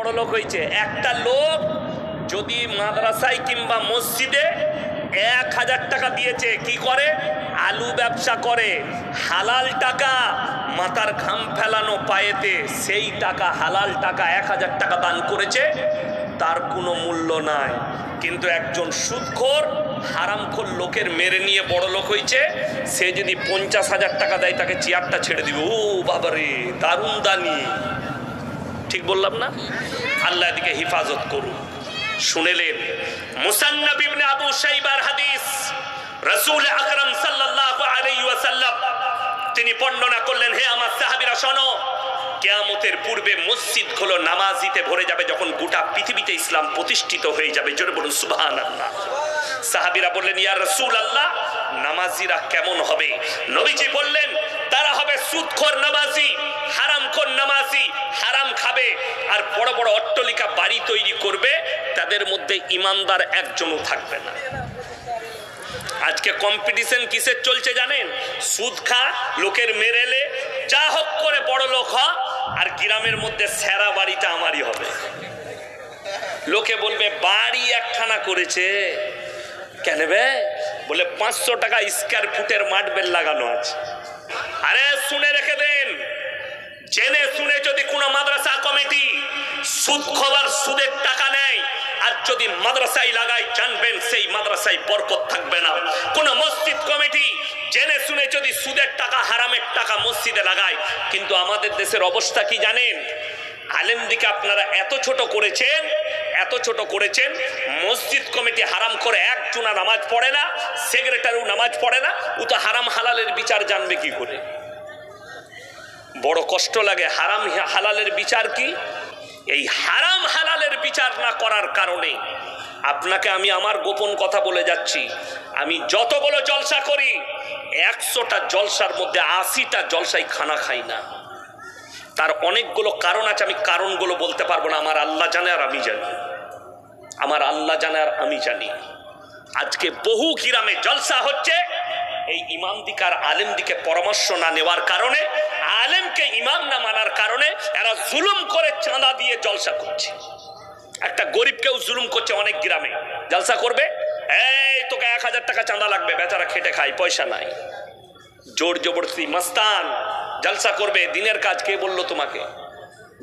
বড় লোক হয়েছে। একটা লোক যদি মাদ্রাসায় কিংবা মসজিদে 1000 টাকা দিয়েছে, কি করে? আলু ব্যবসা করে, হালাল টাকা, মাথার ঘাম ফেলানো পায়েতে, সেই টাকা হালাল টাকা 1000 টাকা দান করেছে, তার কোনো মূল্য নাই। কিন্তু একজন সুদখোর হারামখোর লোকের মেরে নিয়ে বড় লোক হয়েছে, সে যদি 50,000 টাকা দেয় তাকে চেয়ারটা ছেড়ে দিবে। ও বাবারে, দারুণ দানি। ঠিক বললাম না? আল্লাহ এদিকে হিফাজত করুন। শুনেলেন মুসান্নাফ ইবনে আবু শাইবার হাদিস, রাসূল আকরাম সাল্লাল্লাহু আলাইহি ওয়াসাল্লাম তিনি বর্ণনা করলেন, হে আমার সাহাবীরা শোনো, কিয়ামতের পূর্বে মসজিদগুলো নামাজিতে ভরে যাবে, যখন গোটা পৃথিবীতে ইসলাম প্রতিষ্ঠিত হয়ে যাবে। জোরে বলুন সুবহানাল্লাহ। সাহাবীরা বললেন, ইয়া রাসূলুল্লাহ, নামাজিরা কেমন হবে? নবীজি বললেন, তারা হবে সুদখোর নামাজি, হারামখোর নামাজি, হারাম খাবে আর বড় বড় অট্টালিকা বাড়ি তৈরি করবে, তাদের মধ্যে ইমানদার একজনও থাকবে না। আজকে কম্পিটিশন কিসের চলছে জানেন? সুদ খা, লোকের মেরেলে, যা হোক করে বড় লোক হ, আর গ্রামের মধ্যে সেরা বাড়িটা আমারই হবে। লোকে বলবে বাড়ি একখানা করেছে, কেন বে? বলে 500 টাকা স্কয়ার ফুটের মার্বেল লাগানো আছে। আরে শুনে রেখে দেন, জেনে শুনে যদি কোনো মাদ্রাসা কমিটি সুদ খোলার সুদের টাকা নেয় আর যদি মাদ্রাসায় লাগায়, জানবেন সেই মাদ্রাসায় বরকত থাকবে না। কোন মসজিদ কমিটি জেনে শুনে যদি সুদের টাকা, হারামের টাকা মসজিদে লাগায়, কিন্তু আমাদের দেশের অবস্থা কি জানেন? আলেমদিকে আপনারা এত ছোট করেছেন, এত ছোট করেছেন, মসজিদ কমিটি হারাম করে একজনা নামাজ পড়ে না, সেক্রেটারিও নামাজ পড়ে না, ও তো হারাম হালালের বিচার জানবে কি করে? বড় কষ্ট লাগে। হারাম হালালের বিচার কি? এই হারাম হালালের বিচার না করার কারণে আপনাকে আমি আমার গোপন কথা বলে যাচ্ছি, আমি যতগুলো জলসা করি 100টা জলসার মধ্যে 80টা জলসায় খানা খাই না। তার অনেকগুলো কারণ আছে, আমি কারণগুলো বলতে পারবো না। আমার আল্লাহ জানে আর আমি জানি, আমার আল্লাহ জানে আর আমি জানি। আজকে বহু গ্রামে জলসা হচ্ছে এই ইমাম দিকে আর আলেম দিকে পরামর্শ না নেওয়ার কারণে, আলেমকে ইমাম না মানার কারণে এরা জুলুম করে চাঁদা দিয়ে জলসা করছে। একটা গরিবকেও জুলুম করছে অনেক গ্রামে। জলসা করবে, এই তোকে 1000 টাকা চাঁদা লাগবে, বেচারা খেটে খায়, পয়সা নাই, জোর জবরদস্তি মাস্তান জলসা করবে। দিনের কাজ কে বললো তোমাকে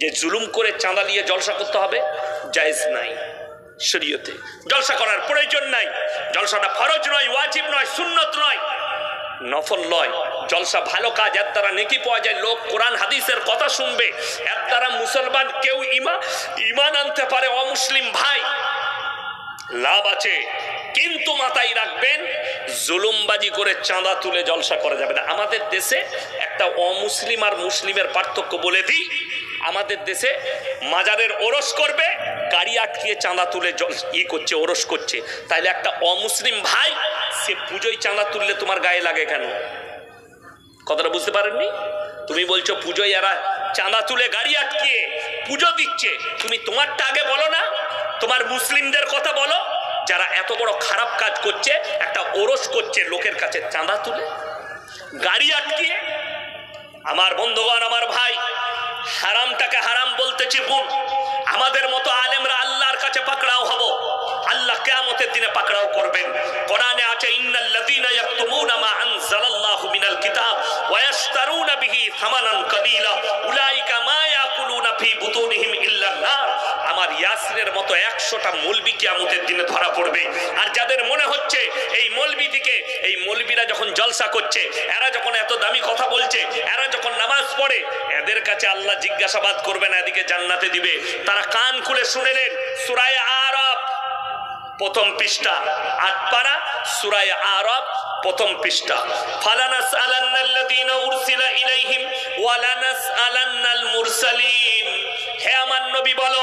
যে জুলুম করে চাঁদা নিয়ে জলসা করতে হবে? জায়েজ নাই শরীয়তে, জলসা করার প্রয়োজন নাই। জলসাটা ফরজ নয়, ওয়াজিব নয়, সুন্নত নয়, নফল নয়। জলসা ভালো কাজ, এর দ্বারা নেকি পাওয়া যায়, লোক কোরআন হাদিসের কথা শুনবে, এর দ্বারা মুসলমান কেউ ইমান আনতে পারে। অমুসলিম ভাই লাভ আছে, কিন্তু মাথায় রাখবেন জুলুমবাজি করে চাঁদা তুলে জলসা করা যাবে না। আমাদের দেশে একটা অমুসলিম আর মুসলিমের পার্থক্য বলে দিই। আমাদের দেশে মাজারের ওরস করবে, গাড়ি আটকিয়ে চাঁদা তুলে করছে, ওরস করছে। তাইলে একটা অমুসলিম ভাই সে পুজোয় চাঁদা তুললে তোমার গায়ে লাগে কেন? কথাটা বুঝতে পারেননি? তুমি বলছো পুজোয় এরা চাঁদা তুলে গাড়ি আটকিয়ে পুজো দিচ্ছে, তুমি তোমারটা আগে বলো না, তোমার মুসলিমদের কথা বলো যারা এত বড় খারাপ কাজ করছে, একটা ওরস করছে লোকের কাছে চাঁদা তুলে গাড়ি আটকিয়ে। আমার বন্ধুগণ, আমার ভাই, হারামটাকে হারাম বলতেছি ভুল। আমাদের মতো আলেমরা আল্লাহর কাছে পাকড়াও হব, আল্লাহ কিয়ামতের দিনে পাকড়াও করবেন। কোরআনে আছে, ইন্নাল্লাযীনা ইয়াকতুমুনা মা আনজালাল্লাহু মিনাল কিতাব ওয়া ইয়াশতারুনা বিহি সামানান কালীলা উলাইকা মা ইয়াকুলুনা ফি বুতুনিহিম ইল্লান নার। আমার ইয়াসিনের মতো 100টা মৌলবি কিয়ামতের দিনে ধরা পড়বে। আর যাদের মনে হচ্ছে এই মৌলবিদিকে, এই মৌলবিরা যখন জলসা করছে, এরা যখন এত দামি কথা বলছে, এরা যখন নামাজ পড়ে, এদের কাছে আল্লাহ জিজ্ঞাসাবাদ করবে না, এদিকে জান্নাতে দিবে। তারা কান খুলে শুনে নেন, সূরা আরাফ প্রথম পৃষ্ঠা, 8 পারা, সূরা আরাফ প্রথম পৃষ্ঠা। ফালানাসআলান্নাল্লাযীনা উরসিলা ইলাইহিম ওয়া লানাসআলান্নাল মুরসালিন। হে আমার নবী বলো,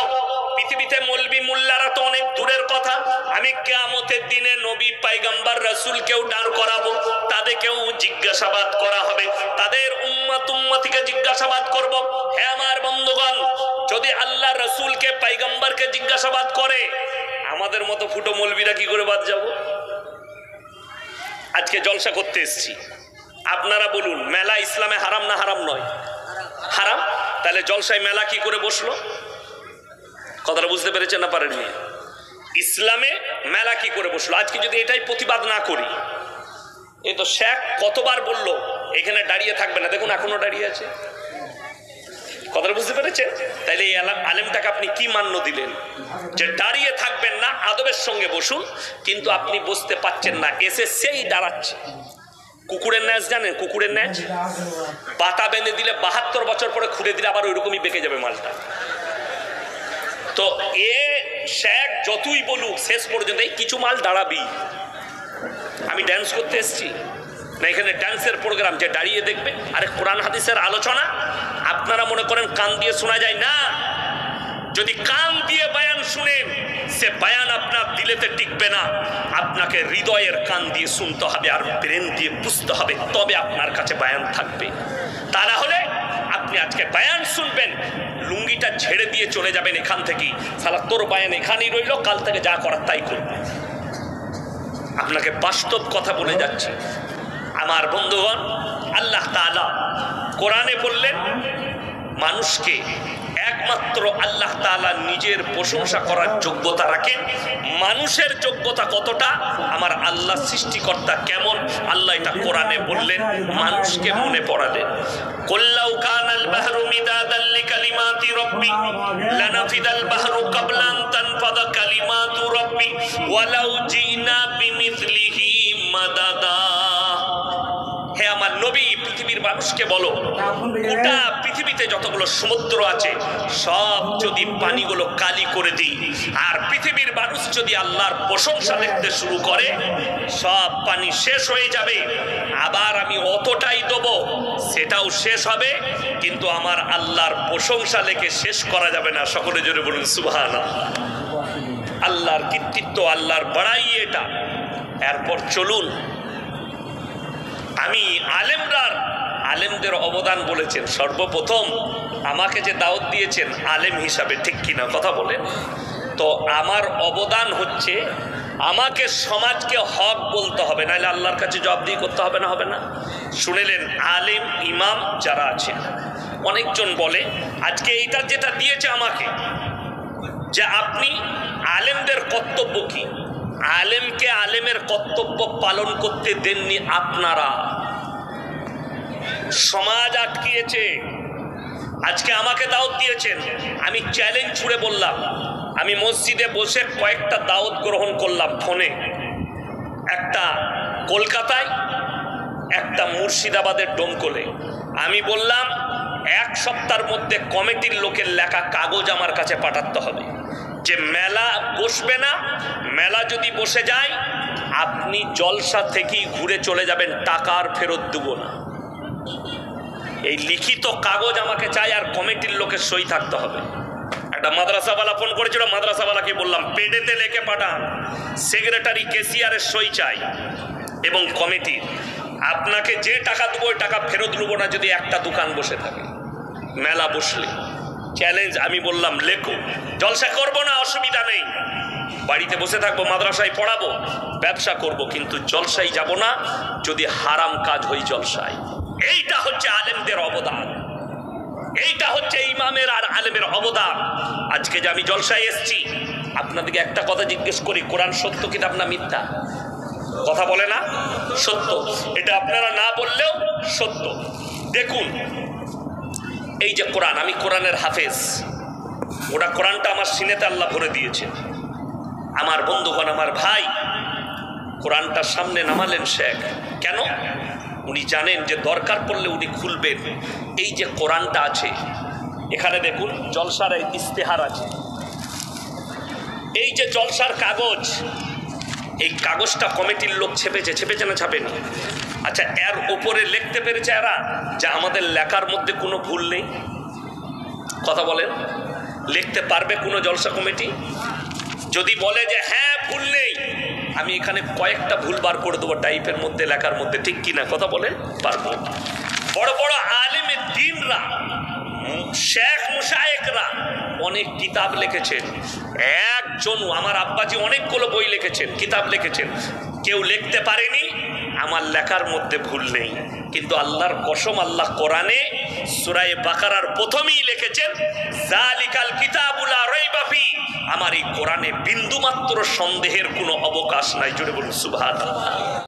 পৃথিবীতে মৌলবি মোল্লারা তো অনেক দূরের কথা, আমি কিয়ামতের দিনে নবী পয়গম্বর রাসূলকেও দাঁড় করাবো, তাদেরকেও জিজ্ঞাসাবাদ করা হবে, তাদের উম্মতিকে জিজ্ঞাসাবাদ করব। হে আমার বন্ধুগণ, যদি আল্লাহ রাসূলকে পয়গম্বরকে জিজ্ঞাসাবাদ করে, আমাদের মতো ফুটো মৌলবিরা কি করে বাদ যাব? আজকে জলসা করতে এসেছি, আপনারা বলুন মেলা ইসলামে হারাম না হারাম নয়? হারাম। তাহলে জলসায় মেলা কি করে বসলো? কথাটা বুঝতে পেরেছেন না পারেননি? ইসলামে মেলা কি করে বসলো? আজকে যদি এটাই প্রতিবাদ না করি, এই তো শেখ কতবার বললো এখানে দাঁড়িয়ে থাকবে না, দেখুন এখনো দাঁড়িয়ে আছে। কথাটা বুঝতে পেরেছেন? তাইলে এই আলেমটাকে আপনি কি মান্য দিলেন যে দাঁড়িয়ে থাকবেন না, আদবের সঙ্গে বসুন, কিন্তু আপনি বসতে পাচ্ছেন না, এসে সেই দাঁড়াচ্ছে। কুকুরের ন্যাচ জানেন? কুকুরের ন্যাচ বাতা বেঁধে দিলে 72 বছর পরে খুঁড়ে দিলে আবার ওইরকমই বেঁকে যাবে মালটা। তো এ শেখ যতই বলুক শেষ পর্যন্ত এই কিছু মাল দাঁড়াবি। আমি ড্যান্স করতে এসেছি না, এখানে ড্যান্সের প্রোগ্রাম যে দাঁড়িয়ে দেখবে? আরে কোরআন হাদিসের আলোচনা আপনারা মনে করেন কান দিয়ে শোনা যায় না? যদি কান দিয়ে বায়ান শুনেন, সে বায়ান আপনার দিলেতে টিকবে না, আপনাকে হৃদয়ের কান দিয়ে শুনতে হবে আর ব্রেন দিয়ে বুঝতে হবে, তবে আপনার কাছে বায়ান থাকবে। তা না হলে আপনি আজকে বায়ান শুনবেন, লুঙ্গিটা ঝেড়ে দিয়ে চলে যাবেন এখান থেকেই, সালা তোর বায়ান এখানেই রইল, কাল থেকে যা করার তাই করবে। আপনাকে বাস্তব কথা বলে যাচ্ছি আমার বন্ধুগণ। আল্লাহ তাআলা কোরআনে বললেন মানুষকে একমাত্র আল্লাহ তাআলা নিজের প্রশংসা করার যোগ্যতা রাখেন। মানুষের যোগ্যতা কতটা, আমার আল্লাহ সৃষ্টিকর্তা কেমন, আল্লাহ এটা কোরআনে বললেন, মানুষকে মনে পড়ালেন। কুল্লাউ কানাল বাহরু মিদাদাল লিকালিমাতি রাব্বি লানাফিদাল বাহরু ক্বাবলা আন তানফাদা কালিমাতু রাব্বি ওয়ালাউ জিনা বিমিসলিহি মাদাদা। হে আমার নবী, পৃথিবীর মানুষকে বলো, গোটা পৃথিবীতে যতগুলো সমুদ্র আছে সব যদি পানিগুলো কালি করে দিই, আর পৃথিবীর মানুষ যদি আল্লাহর প্রশংসা লিখতে শুরু করে, সব পানি শেষ হয়ে যাবে। আবার আমি অতটাই দেবো, সেটাও শেষ হবে, কিন্তু আমার আল্লাহর প্রশংসা লেখে শেষ করা যাবে না। সকলে জোরে বলুন সুবহানাল্লাহ। আল্লাহর কৃতিত্ব, আল্লাহর বড়াই এটা। এরপর চলুন, আমি আলেমদের অবদান বলেছেন। সর্বপ্রথম আমাকে যে দাওয়াত দিয়েছেন আলেম হিসাবে, ঠিক কিনা কথা বলেন? তো আমার অবদান হচ্ছে আমাকে সমাজকে হক বলতে হবে, নাহলে আল্লাহর কাছে জবাবদিহি করতে হবে না, হবে না? শুনেলেন আলেম ইমাম যারা আছে, অনেকজন বলে আজকে এইটা যেটা দিয়েছে আমাকে, যে আপনি আলেমদের কর্তব্য কি? আলেমকে আলেমের কর্তব্য পালন করতে দেননি আপনারা, সমাজ আটকিয়েছে। আজকে আমাকে দাওয়াত দিয়েছেন, আমি চ্যালেঞ্জ ছুড়ে বললাম, আমি মসজিদে বসে কয়েকটা দাওয়াত গ্রহণ করলাম ফোনে, একটা কলকাতায়, একটা মুর্শিদাবাদের ডোমকলে। আমি বললাম 1 সপ্তাহের মধ্যে কমিটির লোকের লেখা কাগজ আমার কাছে পাঠাতে হবে যে মেলা বসবে না, মেলা যদি বসে যায় আপনি জলসা থেকেই ঘুরে চলে যাবেন, টাকা আর ফেরত দেব না। এই লিখিত কাগজ আমাকে চাই, আর কমিটির লোকের সই থাকতে হবে। একটা মাদ্রাসাওয়ালা ফোন করেছিল, মাদ্রাসাওয়ালাকে বললাম পেডেতে লেখে পাঠান, সেক্রেটারি কেসিয়ারের সই চাই এবং কমিটির। আপনাকে যে টাকা দেবো ওই টাকা ফেরত নেব না যদি একটা দোকান বসে থাকে মেলা বসলে। চ্যালেঞ্জ আমি বললাম লেখো, জলসা করবো না অসুবিধা নেই, বাড়িতে বসে থাকবো, মাদ্রাসায় পড়াবো, ব্যবসা করব, কিন্তু জলসায় যাব না যদি হারাম কাজ হই জলসায়। এইটা হচ্ছে আলেমদের অবদান, এইটা হচ্ছে ইমামের আর আলেমের অবদান। আজকে যে আমি জলসায় এসছি, আপনাদেরকে একটা কথা জিজ্ঞেস করি, কোরআন সত্য কিতাব না মিথ্যা? কথা বলে না? সত্য। এটা আপনারা না বললেও সত্য। দেখুন এই যে কোরআন, আমি কোরআনের হাফেজ, ওটা কোরআনটা আমার সিনেতে আল্লাহ ভরে দিয়েছে। আমার বন্ধুগণ, আমার ভাই, কোরআনটা সামনে নামালেন শেখ, কেন? উনি জানেন যে দরকার পড়লে উনি খুলবেন। এই যে কোরআনটা আছে এখানে দেখুন, জলসার ইস্তেহার আছে, এই যে জলসার কাগজ, এই কাগজটা কমিটির লোক ছেপেছে না ছাপেনি? আচ্ছা, এর উপরে লিখতে পেরেছে এরা যে আমাদের লেখার মধ্যে কোনো ভুল নেই? কথা বলেন, লিখতে পারবে কোনো জলসা কমিটি? যদি বলে যে হ্যাঁ ভুল নেই, আমি এখানে কয়েকটা ভুল বার করে দেবো টাইপের মধ্যে, লেখার মধ্যে, ঠিক কিনা কথা বলেন? পারবো। বড় বড় আলেমে দ্বীনরা, শেখ মুশায়েখরা অনেক কিতাব লিখেছেন। একজন আমার আব্বাজি অনেকগুলো বই লিখেছেন, কিতাব লিখেছেন, কেউ লিখতে পারেনি। আমার লেখার মধ্যে ভুল নেই, কিন্তু আল্লাহর কসম, আল্লাহ কোরআনে সূরা বাকারার প্রথমেই লিখেছেন জালিকাল কিতাবু লা রাইবা ফি আমার এই কোরআনে বিন্দুমাত্র সন্দেহের কোনো অবকাশ নাই। জোরে বলুন সুবহানাল্লাহ।